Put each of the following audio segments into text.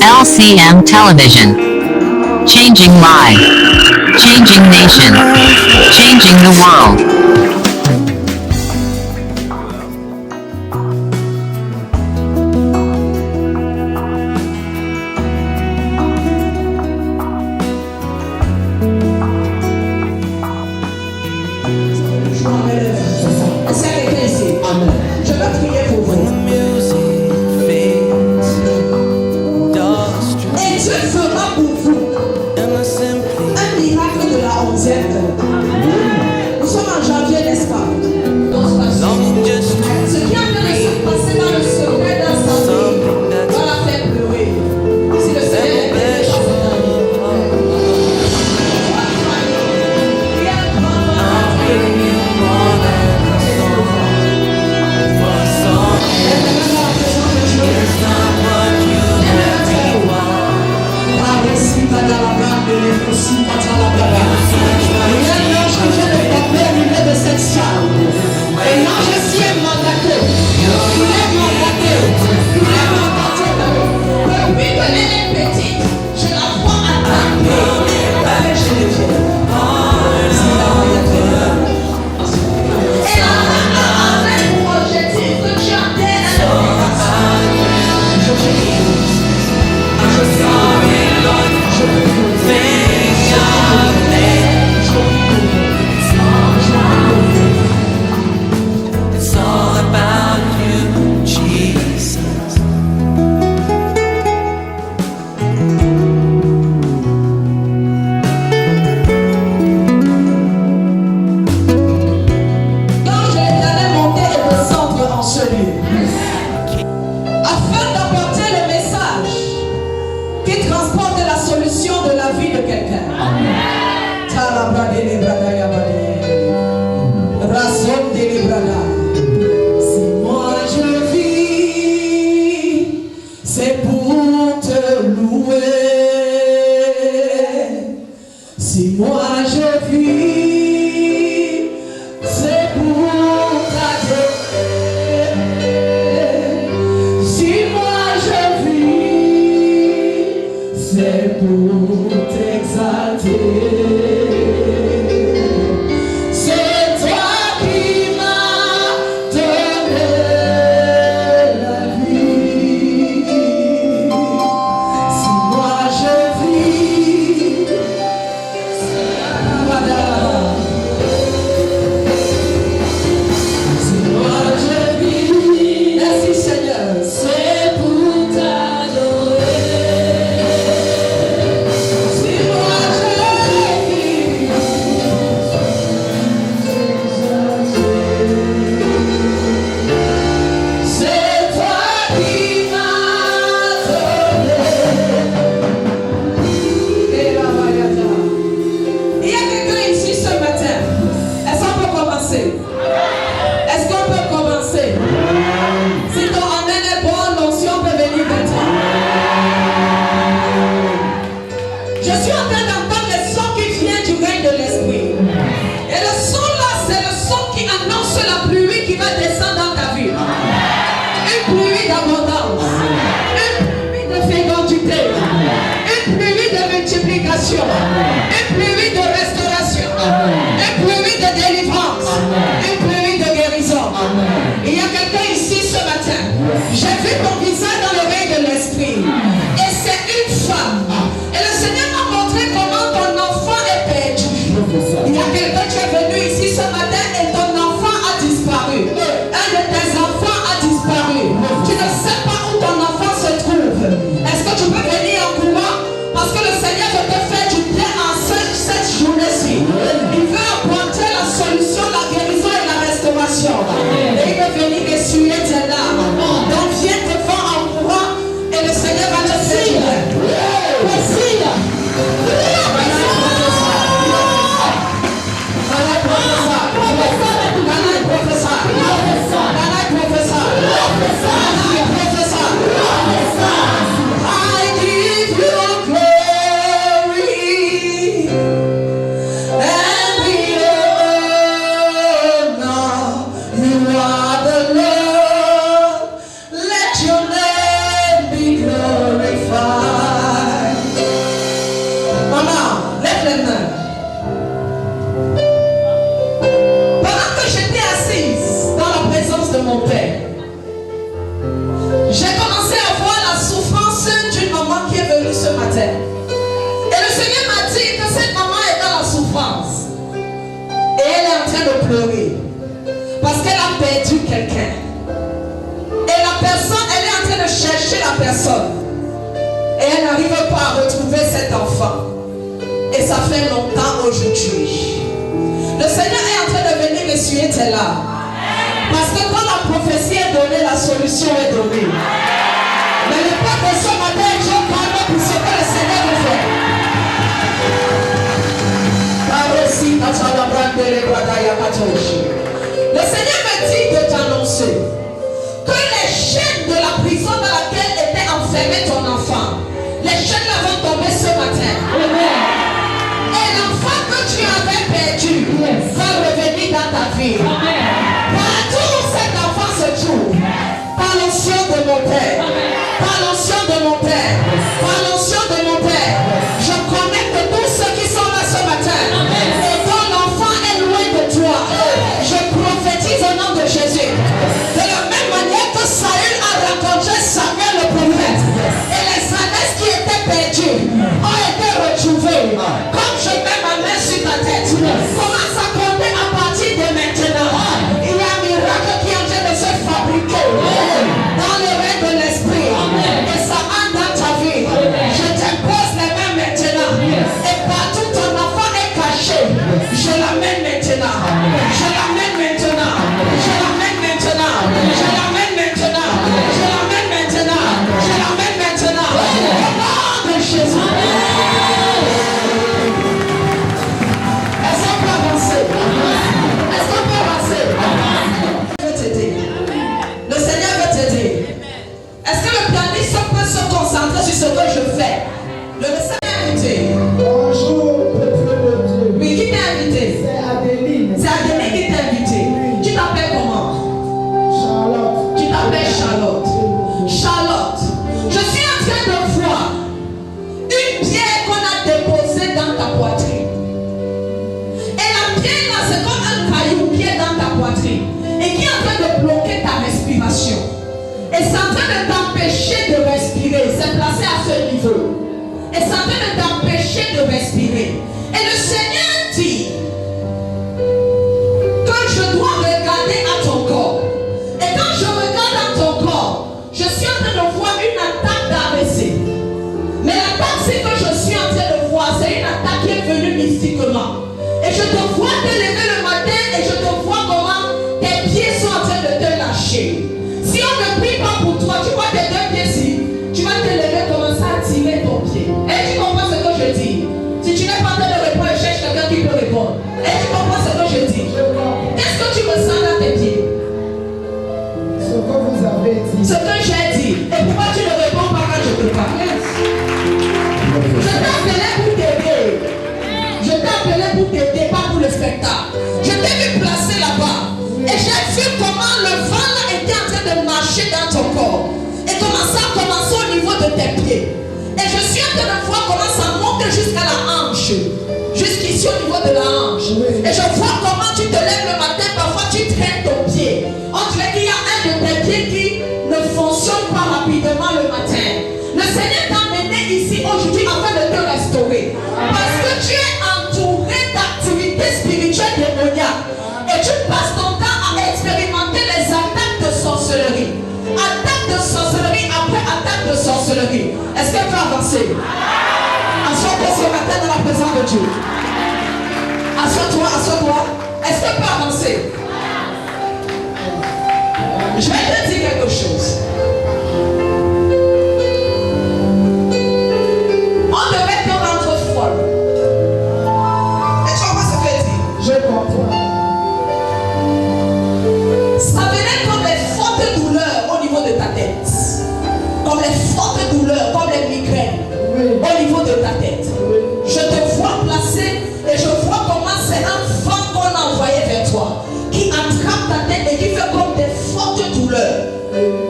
LCM Television. Changing life. Changing nation. Changing the world. personne. Et elle n'arrive pas à retrouver cet enfant. Et ça fait longtemps aujourd'hui. Le Seigneur est en train de venir essuyer tes larmes. Parce que quand la prophétie est donnée, la solution est donnée. Mais le peuple de ce matin est déjà calme pour ce que le Seigneur veut faire. Le Seigneur me dit de t'annoncer que les chaînes de la prison dans laquelle était enfermé ton enfant, les chaînes là vont tomber ce matin. Et l'enfant que tu avais perdu va revenir dans ta vie. Partout où cet enfant se trouve, par l'onction de mon Père, par l'onction de mon Père, par l'onction de mon Père, je connecte tous ceux qui sont là ce matin. Et quand l'enfant est loin de toi, je prophétise au nom de Jésus. De la même manière que Saül a rencontré Samuel le prophète, et les ânesses qui étaient perdues ont été retrouvées. Comme je mets ma main sur ta tête, commence à compter à partir de maintenant. Il y a un miracle qui est en train de se fabriquer dans le règne de l'esprit. Et ça entre dans ta vie. Je t'impose les mains maintenant. Et partout ton enfant est caché, je l'amène maintenant. Je l'amène maintenant. Je l'amène maintenant. Je l'amène maintenant. Je l'amène maintenant. Je l'amène maintenant. Au nom de Jésus. Est-ce qu'on peut avancer? Est-ce qu'on peut avancer? Je veux t'aider. Le Seigneur veut t'aider. Est-ce que le pianiste peut se concentrer sur ce que je fais? Le message est invité. Bonjour, peuple de Dieu. Oui, qui t'a invité? C'est Adeline. C'est Adeline qui t'a invité. Tu t'appelles comment? Charlotte. Tu t'appelles Charlotte. Charlotte, je suis en train de voir une pierre qu'on a déposée dans ta poitrine. Et la pierre là, c'est comme un caillou qui est dans ta poitrine et qui est en train de bloquer ta respiration. Et c'est en train de t'empêcher de respirer. C'est placé à ce niveau. Et c'est en train de t'empêcher de respirer. Et le Seigneur dit que je dois regarder à ton corps. Et quand je regarde à ton corps, je suis en train de voir une attaque d'AVC. Mais l'attaque que je suis en train de voir, c'est une attaque qui est venue mystiquement. Et je te vois te lever le matin et je te vois comment tes pieds sont en train de te lâcher. Si on ne prie pas pour toi, tu vois tes deux pieds ici, tu vas te lever, commencer à tirer ton pied. Et tu comprends ce que je dis? Si tu n'es pas en train de répondre, je cherche quelqu'un qui peut répondre. Et tu comprends ce que je dis? Qu'est-ce que tu ressens dans tes pieds? Ce que vous avez dit. Ce que j'ai dit. Et pourquoi tu ne réponds pas quand je te parle? Je t'ai appelé pour t'aider. Je t'ai appelé pour t'aider, pas pour le spectacle. Je t'ai vu placer là-bas. Et j'ai vu comment le vent là était en train de marcher dans ton corps. Et comment ça a commencé au niveau de tes pieds. Et je suis en train de voir comment ça monte jusqu'à la hanche. Jusqu'ici au niveau de la hanche. Et je vois comment tu te lèves le matin, parfois tu traînes ton pied. On dirait qu'il y a un de tes pieds qui ne fonctionne pas rapidement le matin. Le Seigneur t'a amené ici aujourd'hui afin de te restaurer. Parce que tu es entouré d'activités spirituelles démoniaques. Et tu passes ton temps à expérimenter les attaques de sorcellerie. Attaque de sorcellerie après attaque de sorcellerie. Est-ce qu'elle peut avancer? Assois-toi ce matin dans la présence de Dieu. Assois-toi, assois-toi. Est-ce qu'elle peut avancer? Je vais te dire quelque chose. On devait te rendre folle. Et tu comprends ce que je dis? Je comprends. Ça venait comme les fortes douleurs au niveau de ta tête. Comme les fortes douleurs, comme les migraines au niveau de ta tête. Je te vois placé et je vois comment c'est un vent qu'on a envoyé vers toi, qui attrape ta tête et qui fait comme des fortes douleurs.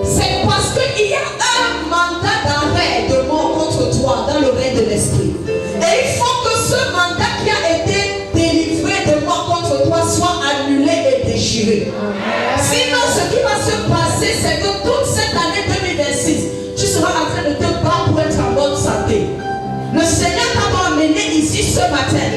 C'est parce qu'il y a un mandat d'arrêt de mort contre toi dans le règne de l'esprit. Et il faut que ce mandat qui a été délivré de mort contre toi soit annulé et déchiré. Sinon, ce qui va se passer, c'est que toute cette année 2026, tu seras en train de te battre pour être en bonne santé. Le Seigneur t'a amené ici ce matin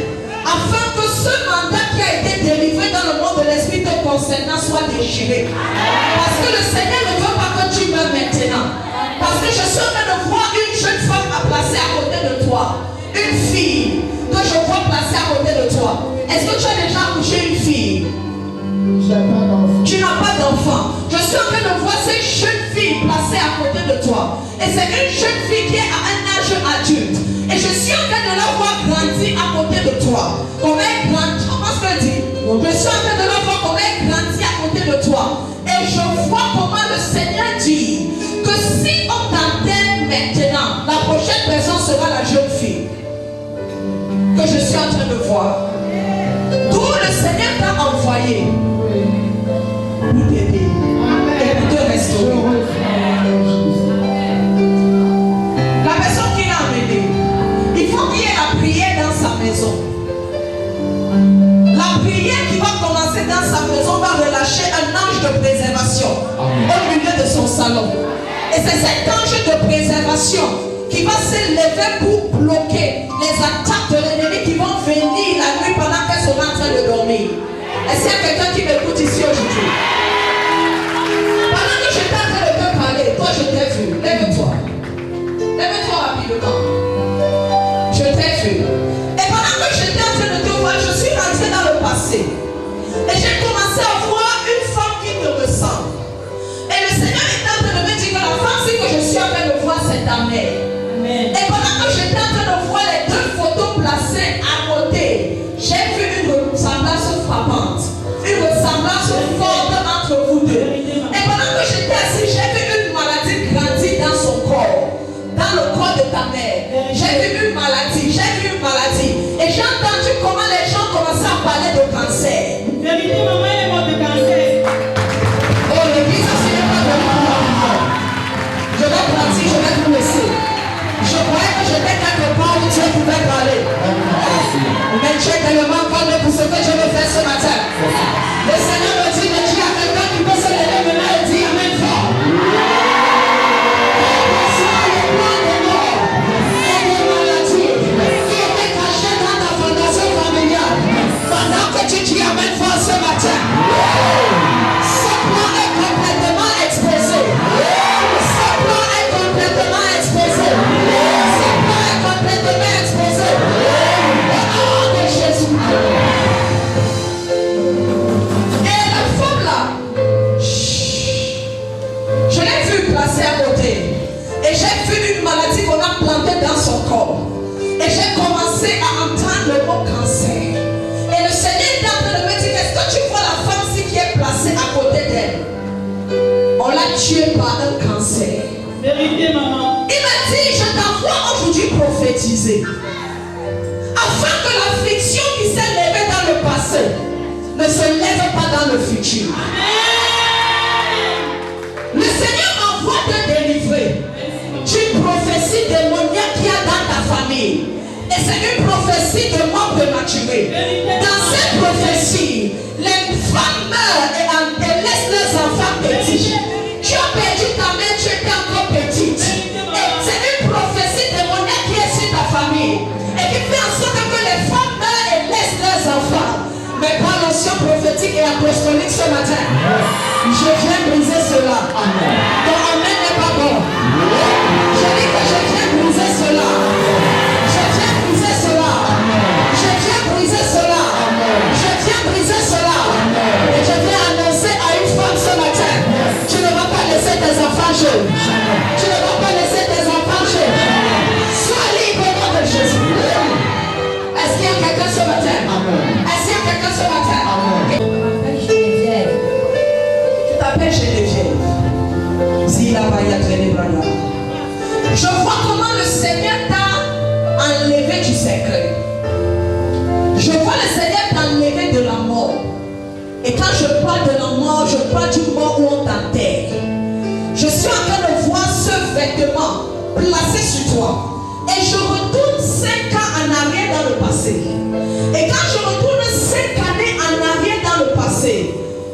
afin que ce mandat qui a été délivré dans le monde de l'esprit te concernant soit déchiré. Parce que le Seigneur ne veut pas que tu meurs maintenant. Parce que je suis en train de Est-ce que tu as déjà accouché une fille? Je n'ai pas d'enfant. Tu n'as pas d'enfant. Je suis en train de voir cette jeune fille placée à côté de toi. Et c'est une jeune fille qui est à un âge adulte. Et je suis en train de la voir grandir à côté de toi. Comme elle grandit, comment je peux dire? Je suis en train de la voir comme elle grandit à côté de toi. Et je vois comment le Seigneur dit que si on t'enterre maintenant, la prochaine personne sera la jeune fille que je suis en train de voir. D'où le Seigneur t'a envoyé pour t'aider et pour te restaurer. La personne qui l'a amené, il faut qu'il y ait la prière dans sa maison. La prière qui va commencer dans sa maison va relâcher un ange de préservation au milieu de son salon. Et c'est cet ange de préservation qui va s'élever pour bloquer les attaques de l'ennemi qui vont venir la nuit pendant qu'elle sera en train de dormir. Est-ce qu'il y a quelqu'un qui m'écoute ici aujourd'hui? Pendant que j'étais en train de te parler, toi je t'ai vu. Lève-toi. Lève-toi rapidement. Je t'ai vu. Et pendant que j'étais en train de te voir, je suis rentré dans le passé. Et j'ai commencé à voir une femme qui me ressemble. Et le Seigneur est en train de me dire que la femme que je suis en train de voir, c'est ta mère. Et pendant que j'étais en train de voir les deux photos placées à côté, j'ai vu une ressemblance frappante, une ressemblance forte entre vous deux. Et pendant que j'étais assis, j'ai vu une maladie grandir dans son corps, dans le corps de ta mère. J'ai vu une maladie, Et j'ai entendu comment les gens commençaient à parler de cancer. Vérité, maman, elle est morte de cancer. Oh, l'église, ce n'est pas de moi. Je vais partir, je vais vous laisser. Je croyais que j'étais quelque part où Dieu pouvait parler. Mais tu es tellement calme pour ce que je veux faire ce matin. Le Seigneur me dit de dire à quelqu'un qui peut se lever maintenant et dire Amen fort. Pendant que tu dis Amen fort ce matin, ce plan est complètement exposé. Ce plan est complètement exposé. Ce plan est complètement exposé. Au nom de Jésus. Et la femme là, je l'ai vue placée à côté. Et j'ai vu une maladie qu'on a plantée dans son corps. Et j'ai commencé à entendre le mot cancer. Et le Seigneur est en train de me dire, est-ce que tu vois la femme-ci qui est placée à côté d'elle? On l'a tuée par un cancer. Vérité, maman. Il m'a dit, je t'envoie aujourd'hui prophétiser. Afin que l'affliction qui s'est levée dans le passé ne se lève pas dans le futur. Le Seigneur m'envoie te délivrer d'une prophétie démoniaque qu'il y a dans ta famille. Et c'est une prophétie de mort prématurée. Dans cette prophétie, les femmes meurent et laissent leurs enfants petits. Tu as perdu ta mère, tu étais encore petite. Et c'est une prophétie démoniaque qui est sur ta famille. Et qui fait en sorte que les femmes meurent et laissent leurs enfants. Mais par l'onction prophétique et apostolique ce matin, je viens briser cela. Ton amen n'est pas bon. Je dis que je viens briser cela. Je viens briser cela. Je viens briser cela. Je viens briser cela. Et je viens annoncer à une femme ce matin, tu ne vas pas laisser tes enfants jeunes. Tu ne vas pas laisser tes enfants jeunes. Sois libre au nom de Jésus. Est-ce qu'il y a quelqu'un ce matin? Est-ce qu'il y a quelqu'un ce matin? Tu t'appelles Geneviève. Je vois comment le Seigneur t'a enlevé du secret. Je vois le Seigneur t'enlever de la mort. Et quand je parle de la mort, je parle du mort où on t'enterre. Je suis en train de voir ce vêtement placé sur toi. Et je retourne 5 ans en arrière dans le passé. Et quand je retourne 5 années en arrière dans le passé,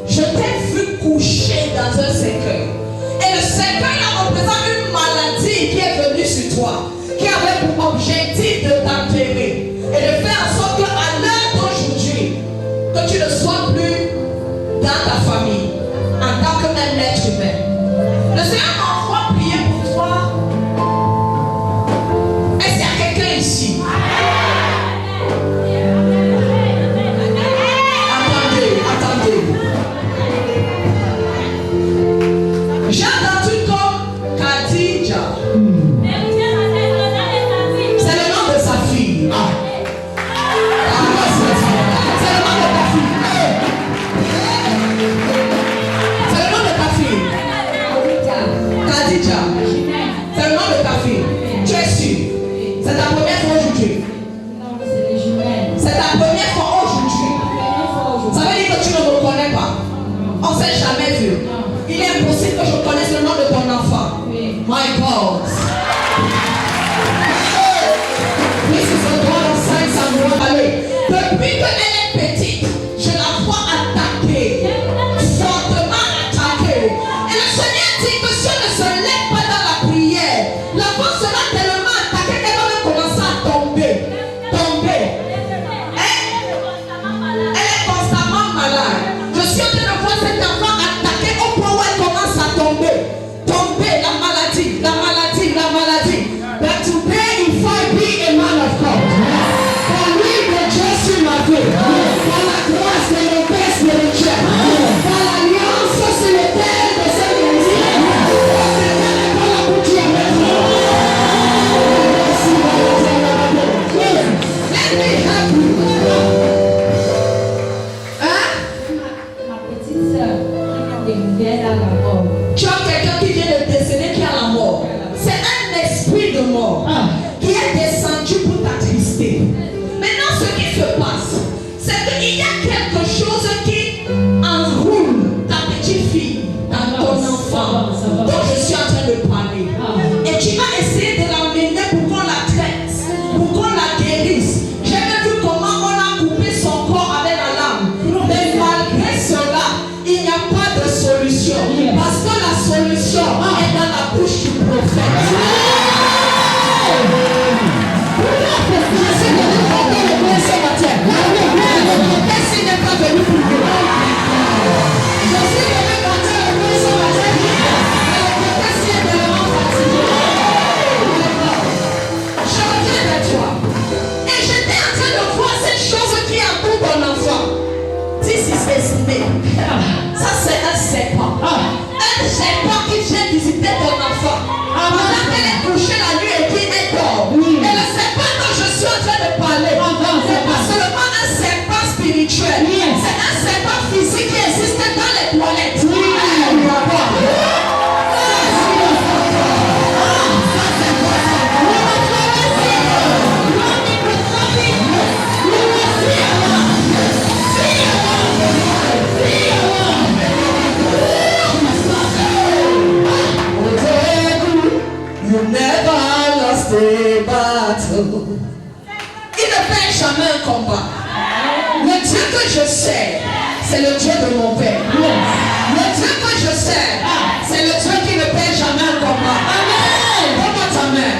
je t'ai vu coucher dans un cercueil. Et le cercueil là représente une maladie qui est venue sur toi, qui avait pour objectif de t'enterrer et de faire en sorte qu'à l'heure d'aujourd'hui, que tu ne sois plus dans ta famille en tant qu'un être humain. Le Seigneur m'envoie prier pour toi. Est-ce qu'il y a quelqu'un ici? My God. This is the God of signs and wonders. Depuis qu'elle est petite, je la vois attaquer, fortement attaquer. Et le Seigneur dit que si on ne se lève pas dans la prière, l'enfant sera tellement attaqué qu'elle va même commencer à tomber. Elle est constamment malade. Je suis en train de voir cet enfant attaqué au point où elle commence à tomber. La maladie. But today, if I be a man of God, for lui de Dieu sur ma vie, par la grâce de mon Père spirituel, par l'alliance sur le terre de cette église, par la boutique avec moi. Let me help you. Ma petite soeur qui vient à la mort. Tu as quelqu'un qui vient de décéder, qui a la mort. C'est un esprit de mort qui est descendu pour t'attrister. Maintenant, ce qui se passe, c'est qu'il y a quelque chose qui enroule ta petite fille, dans ton enfant, dont je suis en train de parler. Et tu vas essayer de l'emmener pour qu'on la traite, pour qu'on la guérisse. J'ai même vu comment on a coupé son corps avec la lame. Mais malgré cela, il n'y a pas de solution. Parce que la solution est dans la bouche du prophète. Je sais que vous portez le point ce matin. Le prophète s'il n'est pas venu pour vous. Je sais que vous portez le point ce matin. Mais le prophète s'il est vraiment fatigué. Je reviens vers toi. Et j'étais en train de voir cette chose qui entoure ton enfant. This is a snake. Ça c'est un serpent. Un serpent qui vient visiter ton enfant. Pendant qu'elle est couchée la nuit et qui est dort. Et le serpent dont je suis en train de parler, c'est pas seulement un serpent spirituel. C'est un serpent physique qui existe dans les toilettes. You never lost a battle. Il ne perd jamais un combat. Le Dieu que je sers, c'est le Dieu de mon Père. Le Dieu que je sers, c'est le Dieu qui ne perd jamais un combat. Amen. Donne-moi ta main.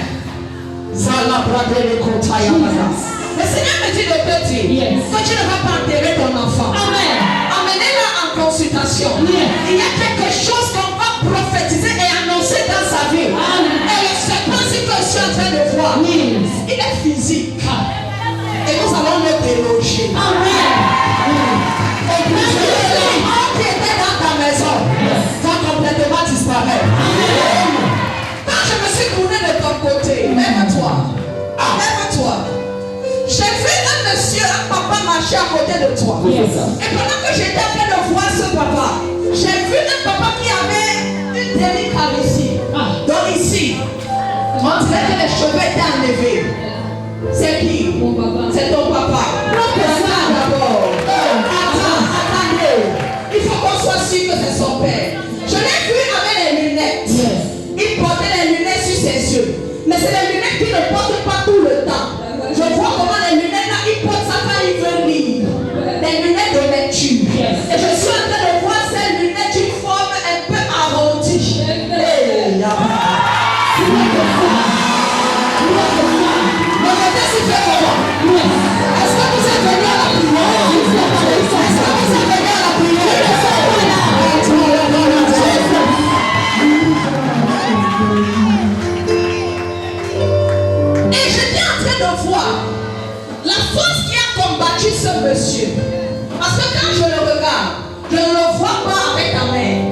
Le Seigneur me dit de te dire que tu ne vas pas enterrer ton enfant. Amen. Emmenez-la en consultation. Il y a quelque chose qu'on va prophétiser et annoncer dans sa vie. Et le serpent, c'est que je suis en train de voir. Il est physique. Et nous allons le déloger. Amen. Et puis l'enfant qui était dans ta maison va complètement disparaître. Quand je me suis tourné de ton côté, lève-toi. Lève-toi. J'ai vu un monsieur, un papa marcher à côté de toi. Et pendant que j'étais en train de voir ce papa, j'ai vu un papa qui avait une délicate ici. Donc ici, on dirait que les cheveux étaient enlevés. C'est qui? Mon papa. C'est ton papa. D'abord. Attendez. Il faut qu'on soit sûr que c'est son père. Je l'ai vu avec les lunettes. Il portait les lunettes sur ses yeux. Mais c'est les lunettes qu'il ne porte pas tout le temps. Je vois comment les lunettes là, il porte ça quand il veut lire. Les lunettes de lecture. Et je suis en train de voir ces lunettes d'une forme un peu arrondie. Regardez si fait comment. Est-ce que vous êtes venu à la prière? Est-ce que vous êtes venu à la prière? Et j'étais en train de voir la force qui a combattu ce monsieur. Parce que quand je le regarde, je ne le vois pas avec ta mère.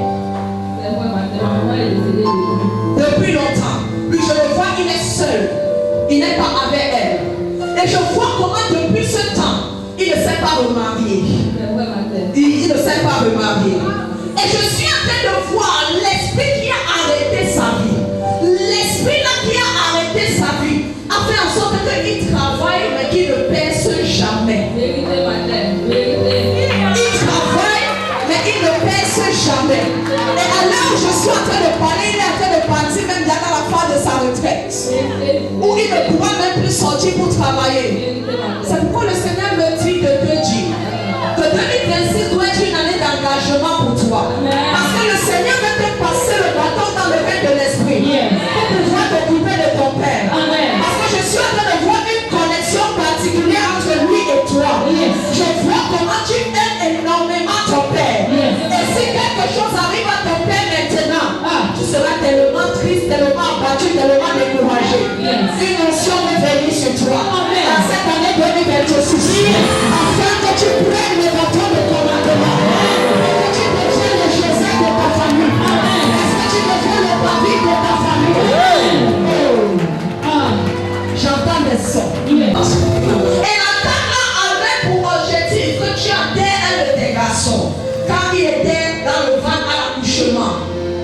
Depuis longtemps. Puis je le vois, il est seul. Il n'est pas avec elle. Et je vois comment depuis ce temps, il ne s'est pas remarié. Il ne s'est pas remarié. Et je suis en train de voir l'esprit qui a arrêté sa vie. L'esprit là qui a arrêté sa vie a fait en sorte qu'il travaille mais qu'il ne perce jamais. Il travaille mais il ne perce jamais. Et à l'heure où je suis en train de parler, il est en train de partir même dans la Une onction de venir sur toi. Dans cette année 2026. Afin que tu prennes le bâton de commandement. Que tu deviennes le Joseph de ta famille. Est-ce que tu deviens le David de ta famille? J'entends des sons. Et la dame là avait pour objectif que tu atteignais un de tes garçons quand il était dans le ventre à l'accouchement,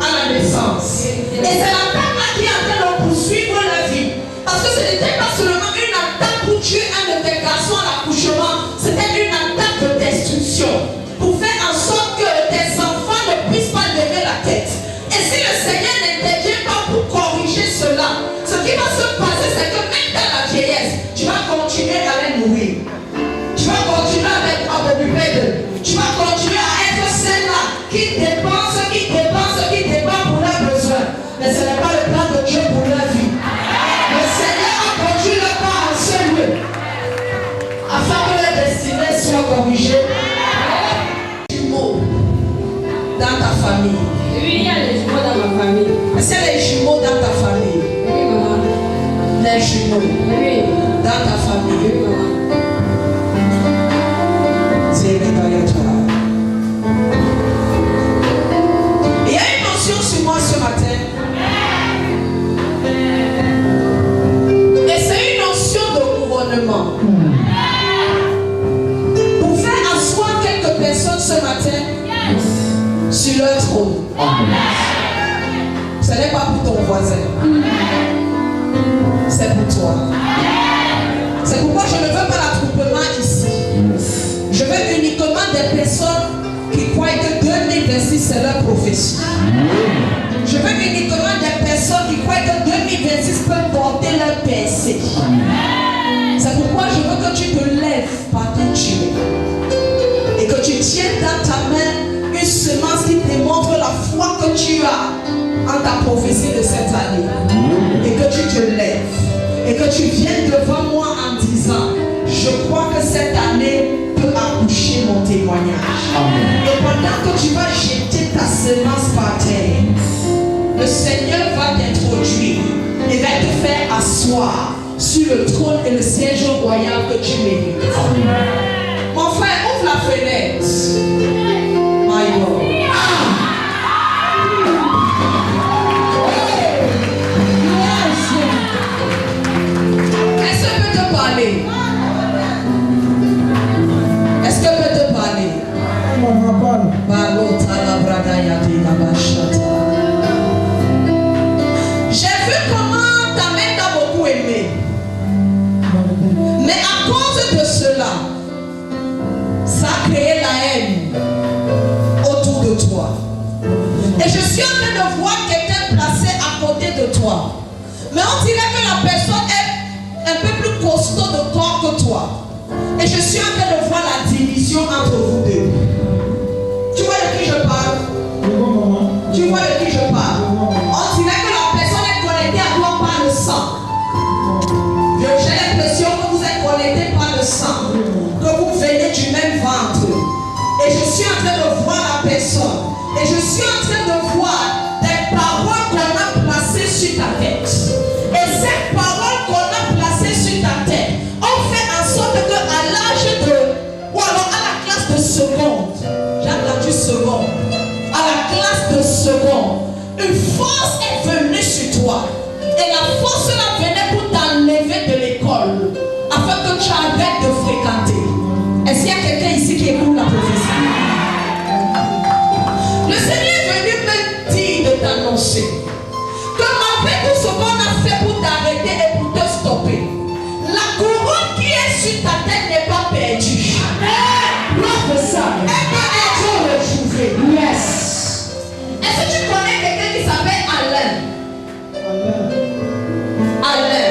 à la naissance. Et c'est la dame là qui est en train de poursuivre la vie. Parce que ce n'était pas seulement une attaque pour tuer un de tes garçons à l'accouchement, c'était une attaque de destruction pour faire en sorte que tes enfants ne puissent pas lever la tête. Et si le Seigneur n'intervient pas pour corriger cela, ce qui va se passer, c'est que même dans la vieillesse, tu vas continuer à les nourrir. Tu vas continuer à être occupé d'eux. Tu vas continuer à être celle-là qui dépense pour leurs besoins. Mais ce n'est pas le plan de Dieu pour leur vie. Le Seigneur a conduit le pas en ce lieu afin que leur destinée soit corrigée. Jumeaux dans ta famille. Oui, il y a les jumeaux dans ma famille. Est-ce qu'il y a les jumeaux dans ta famille? Oui, maman. Les jumeaux Oui. dans ta famille. Oui, maman. Il y a une notion sur moi ce matin. Et c'est une notion de couronnement. Pour faire asseoir quelques personnes ce matin sur leur trône. Ce n'est pas pour ton voisin. C'est pour toi. C'est pourquoi je ne veux pas l'attroupement ici. Je veux uniquement des personnes qui croient que 2026 c'est leur prophétie. Je veux uniquement des personnes qui croient que 2026 peut porter leur percée. C'est pourquoi je veux que tu te lèves partout où tu es. Et que tu tiennes dans ta main une semence qui démontre la foi que tu as en ta prophétie de cette année. Et que tu te lèves. Et que tu viennes devant moi en disant, je crois que cette année peut accoucher mon témoignage. Et pendant que tu vas jeter ta semence par terre, le Seigneur va t'introduire et va te faire asseoir sur le trône et le siège royal que tu mérites. Mon frère, ouvre la fenêtre. My God. Est-ce que je peux te parler? Est-ce que je peux te parler? J'ai vu comment ta mère t'a beaucoup aimé. Mais à cause de cela, ça a créé la haine autour de toi. Et je suis en train de voir quelqu'un placé à côté de toi. Mais on dirait que la personne est un peu plus costaud de corps que toi. Et je suis en train de voir la division entre vous deux. Tu vois de qui je parle? Tu vois de qui je parle? On dirait que la personne est connectée à toi par le sang. J'ai l'impression que vous êtes connectés par le sang. Que vous venez du même ventre. Et je suis en train de voir la personne. Et je suis en train de voir des paroles qu'on a placées sur ta tête. Et ces paroles qu'on a placées sur ta tête ont fait en sorte que à l'âge de, ou alors à la classe de seconde, j'ai entendu seconde, à la classe de seconde, une force est venue sur toi. Et la force là venait pour t'enlever de l'école, afin que tu arrêtes de fréquenter. Est-ce qu'il y a quelqu'un ici qui écoute la prophétie? Le Seigneur est venu me dire de t'annoncer que malgré tout ce qu'on a fait pour t'arrêter et pour te stopper, la couronne qui est sur ta tête n'est pas perdue. Professeur, elle peut être retrouvée. Yes. Est-ce que tu connais quelqu'un qui s'appelle Alain? Alain.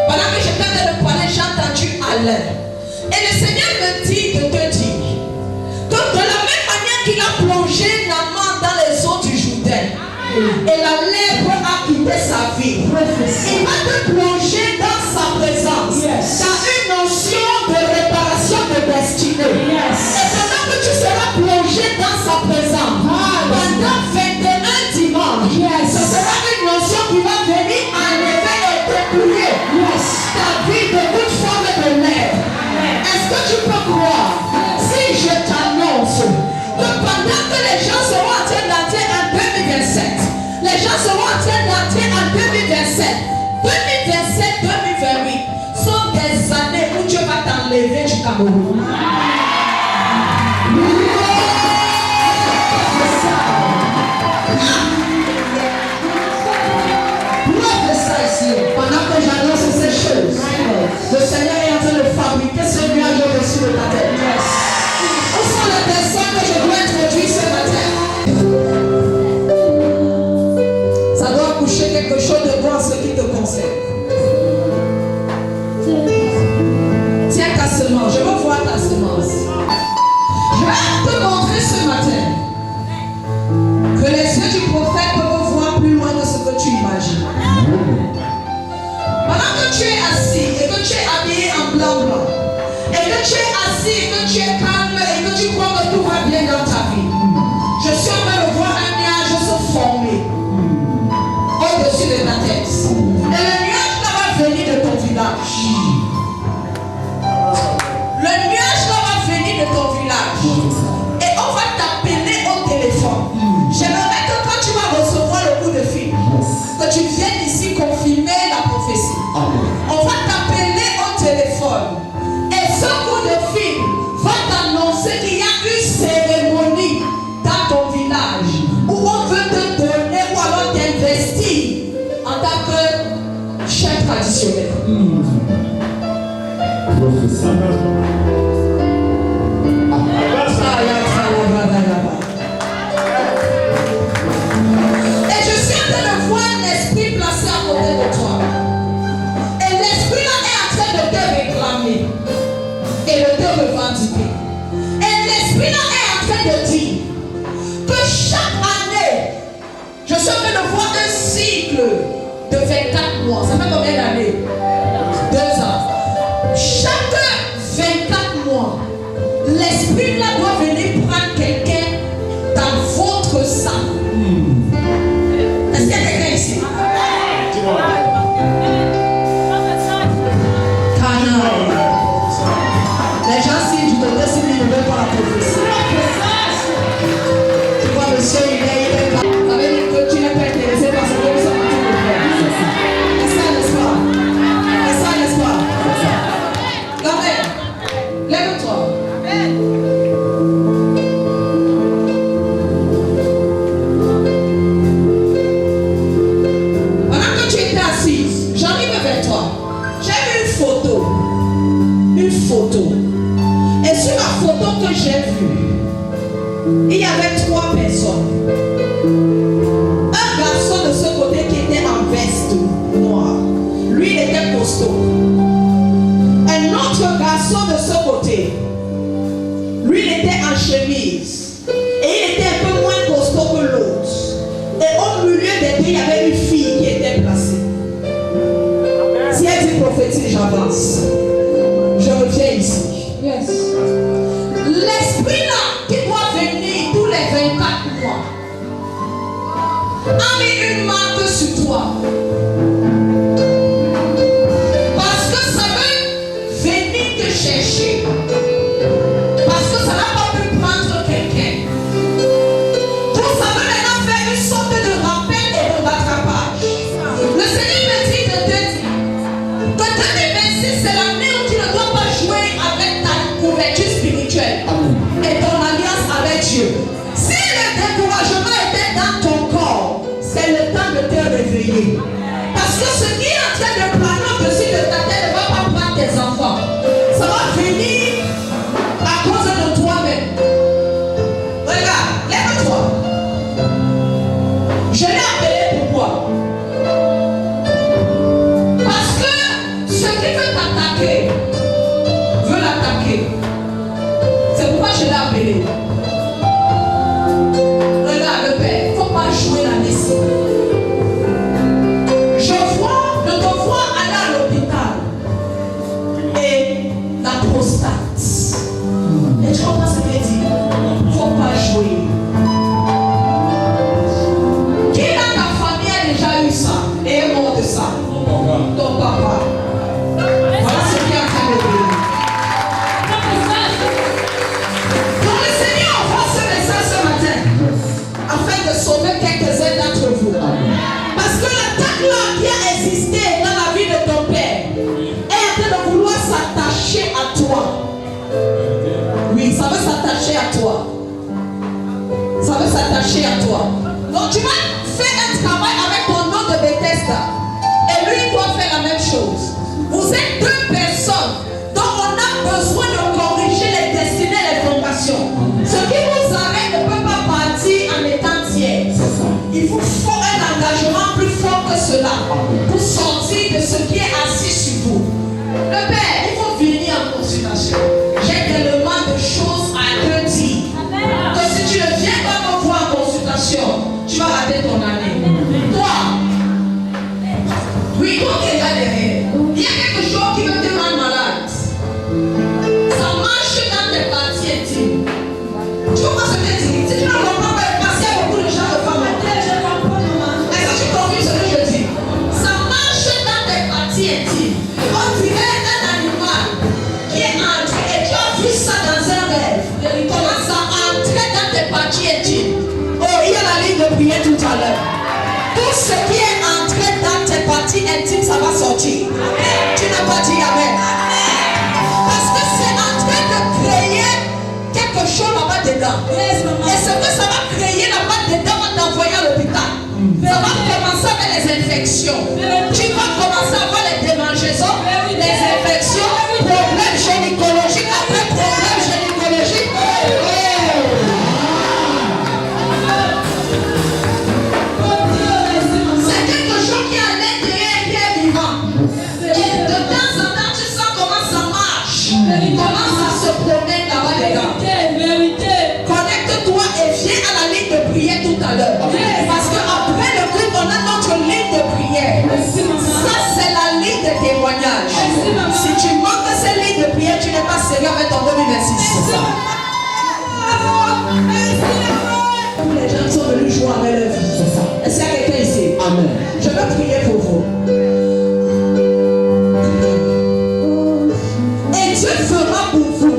Pendant que j'étais en train de parler, j'ai entendu Alain. Et le Seigneur me dit de te dire que de la même manière qu'il a plongé Naaman dans les eaux du Jourdain, et la lèpre a quitté sa vie, il va te plonger dans sa présence, dans une notion de réparation de destinée. Et pendant que tu seras plongé dans sa présence, pendant 21 dimanches, ce sera une notion qui va venir enlever et dépouiller Cameroun. Pendant que j'annonce ces choses, le Seigneur est en train de fabriquer ce nuage au-dessus de ta tête. Où sont les personnes que je dois introduire ce matin? Ça doit coucher quelque chose de bon en ce qui te concerne. Tiens ta semence, je veux voir ta semence. Je vais te montrer ce matin que les yeux du prophète peuvent voir plus loin que ce que tu imagines. Pendant que tu es assis et que tu es habillé en blanc, et que tu es assis et que tu es calme et que tu crois que tout va bien dans ta vie, je suis en train de voir un nuage se former au-dessus de ta tête. Et le nuage là va venir de ton village. Le nuage là va venir de ton village. Et on va t'appeler au téléphone. J'aimerais que quand tu vas recevoir le coup de fil, que tu viennes ici confirmer la prophétie. On va t'appeler au téléphone. Et ce coup de fil va t'annoncer qu'il y a une cérémonie dans ton village où on veut te donner ou alors t'investir en tant que chef traditionnel. Et je suis en train de voir un esprit placé à côté de toi. Et l'esprit là est en train de te réclamer et de te revendiquer. Et l'esprit là est en train de dire que chaque année, je suis en train de voir un cycle de 24 mois. Ça fait combien d'années? 2 ans. Chaque 24 mois, l'esprit là doit venir prendre quelqu'un dans votre sang. Est-ce qu'il y a quelqu'un ici? Les gens signent du côté s'ils ne veulent pas la prophétie. Tu vois, monsieur, il est pas. Ça veut dire que tu n'es pas intéressé par ce que nous sommes en train de faire. Est-ce ça, n'est-ce pas? Est-ce ça, n'est-ce pas? Amen. Lève-toi. Pendant que tu étais assise, j'arrive vers toi. J'ai vu une photo. Une photo. Et sur la photo que j'ai vue, il y avait 3 personnes. Un garçon de ce côté qui était en veste noire. Lui, il était costaud. Un autre garçon de ce côté, lui, il était en chemise. Et il était un peu moins costaud que l'autre. Et au milieu des deux, il y avait une fille qui était placée. Si elle dit prophétie, j'avance. Je reviens ici. Yes. L'esprit là qui doit venir tous les 24 mois a mis une marque sur toi. Parce que ça veut venir te chercher. Parce que ça n'a pas pu prendre quelqu'un. Donc ça veut maintenant faire une sorte de rappel et de rattrapage. Le Seigneur me dit de te dire que 2026 c'est l'année où tu ne dois pas jouer avec ta couverture spirituelle et ton alliance avec Dieu. Si le découragement était dans ton corps, c'est le temps de te réveiller. Parce que ce qui est en train de planer au-dessus de ta tête ne va pas prendre tes enfants. Ça va venir à cause de toi-même. Regarde, lève-toi. Je l'ai appelé pourquoi? Parce que ce qui veut t'attaquer veut l'attaquer. C'est pourquoi je l'ai appelé. Regarde le Père, il ne faut pas jouer la messie. Je te vois aller à l'hôpital et la prostate. Et tu comprends ce qu'il dit? Il ne faut pas jouer. Qui dans ta famille a déjà eu ça et est mort de ça? Ton papa. Voilà ce qui est en train de venir. Donc le Seigneur envoie ce message ce matin afin de sauver quelques-uns d'entre vous. Parce que l'attaque là qui a existé dans la vie de ton père est en train de vouloir s'attacher à toi. Tu vas faire un travail avec ton nom de Bethesda. Et lui doit faire la même chose. Vous êtes deux personnes dont on a besoin de corriger les destinées et les fondations. Ce qui vous arrête ne peut pas partir en étant tiers. Il vous faut un engagement plus fort que cela pour sortir de ce qui est assis sur vous. Le Père, il faut venir en consultation. J'ai tellement de choses à te dire que si tu ne viens pas me voir en consultation, tu vas rater ton année. Toi, oui, toi qui es là derrière, il y a quelque chose qui veut te rendre malade. Ça marche dans tes parties intimes. Tu comprends ce que je dis? Si tu ne comprends pas, parce qu'il y a beaucoup de gens de femmes. Est-ce que tu confirmes ce que je dis? Ça marche dans tes parties intimes. On dirait un animal qui est entré et tu as vu ça dans un rêve. Il commence à entrer dans tes parties intimes. Oh, il y a la ligne de prière tout à l'heure. Tout ce qui est entré dans tes parties intimes, ça va sortir. Tu n'as pas dit amen. Parce que c'est en train de créer quelque chose là-bas dedans. Et ce que ça va créer là-bas dedans va t'envoyer à l'hôpital. Ça va commencer avec les infections. Tu vas commencer à avoir les démangeaisons, les infections, problèmes gynécologiques après problèmes gynécologiques. C'est quelque chose qui est à l'intérieur et qui est vivant. Et de temps en temps, tu sens comment ça marche. Comment ça se promène là-bas dedans. Connecte-toi et viens à la ligne de prière tout à l'heure. Parce qu'après le culte, on a notre ligne de prière. Ça, c'est la ligne de témoignage. Si tu manques cette ligne de prière, tu n'es pas sérieux avec ton 2026. Tous les gens sont venus jouer avec leur vie. Est-ce qu'il y a quelqu'un ici? Amen. Je veux prier pour vous. Et Dieu fera pour vous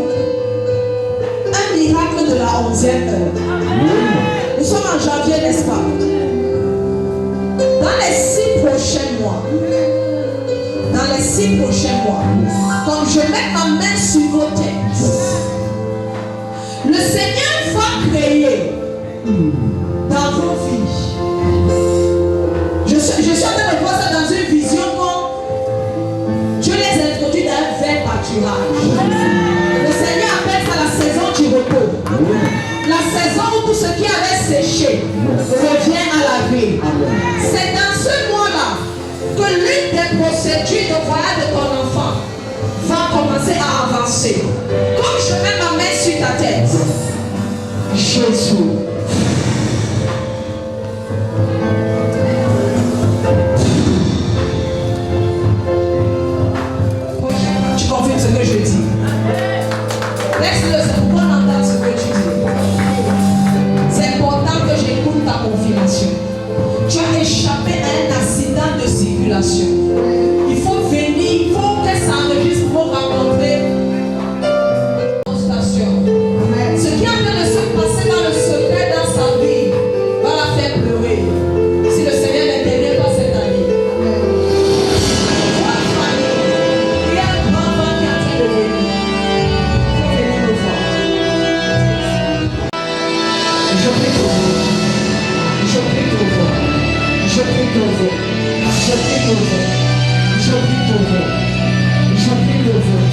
un miracle de la 11e heure. Nous sommes en janvier, n'est-ce pas? Dans les 6 prochains mois, quand je mets ma main sur vos têtes, le Seigneur va créer dans vos vies. Je suis en train de voir ça dans une vision quand Dieu les introduit dans un vrai pâturage. Le Seigneur appelle ça la saison du repos. La saison où tout ce qui avait séché revient à la vie. C'est dans ce mois-là que l'une des procédures de voyage de ton enfant va commencer à avancer. Comme je mets ma main sur ta tête, Jésus. Tu confirmes ce que je dis? Laisse-le, c'est pour qu'on entende ce que tu dis. C'est important que j'écoute ta confirmation. Tu as échappé à un accident de circulation. Il faut venir, il faut que ça enregistre pour rencontrer station. Ce qui est en train de se passer dans le secret dans sa vie va la faire pleurer. Si le Seigneur n'intervient pas cette année. Il y a un grand vent qui est en train de venir. Il faut venir nous voir. Je prie pour vous. Je prie pour vous. Je prie pour vous. Je prie pour vous. Je prie pour vous. Je prie pour vous.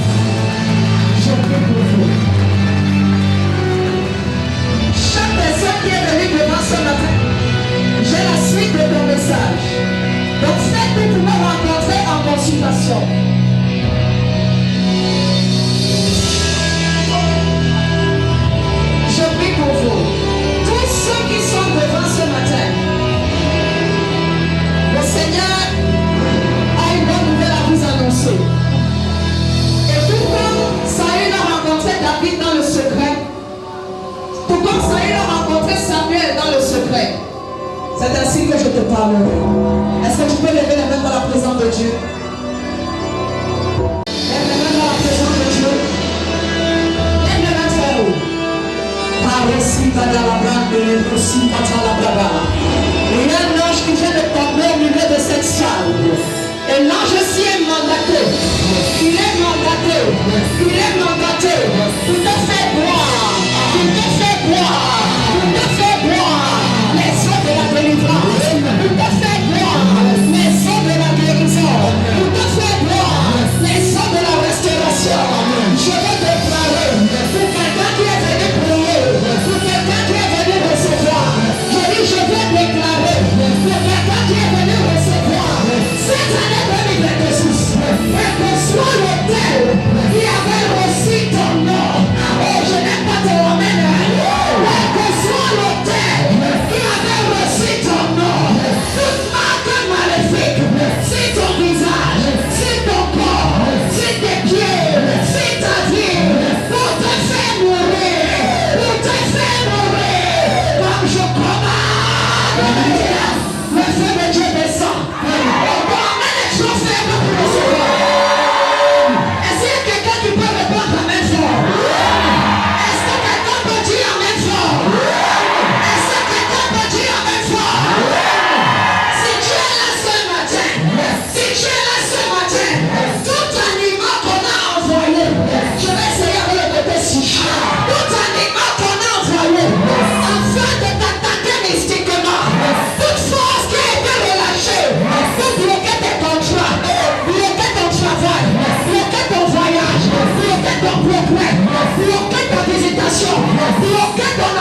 Je prie pour vous. Chaque personne qui est venue devant ce matin, j'ai la suite de ton message. Donc faites pour me rencontrer en consultation. Je prie pour vous. Tous ceux qui sont devant ce matin, le Seigneur a une bonne nouvelle à vous annoncer. Et tout comme Saül a rencontré David dans le secret, tout comme Saül a rencontré Samuel dans le secret, c'est ainsi que je te parlerai. Est-ce que tu peux lever les mains dans la présence de Dieu? Lève les mains dans la présence de Dieu. Lève les mains très haut. Il y a un ange qui vient de tomber au milieu de cette salle. Et l'ange aussi est mandaté. Il est mandaté. Il est mandaté. Pour te faire boire. Pour te faire boire. Pour te faire boire. Les eaux de la délivrance. Est-ce qu'il y a quelqu'un qui peut répondre la même fort? Est-ce que quelqu'un peut dire la même fort? Est-ce que quelqu'un peut dire la même fort? Si tu es là ce matin, si tu es là ce matin, tout animal qu'on a envoyé, je vais essayer de le côté ci. Tout animal qu'on a envoyé, afin de t'attaquer mystiquement, toute force qui a été relâchée, pour bloquer tes contrats, bloquer ton travail, bloquer ton voyage, bloquer ton progrès, bloquer ta visitation, bloquer ton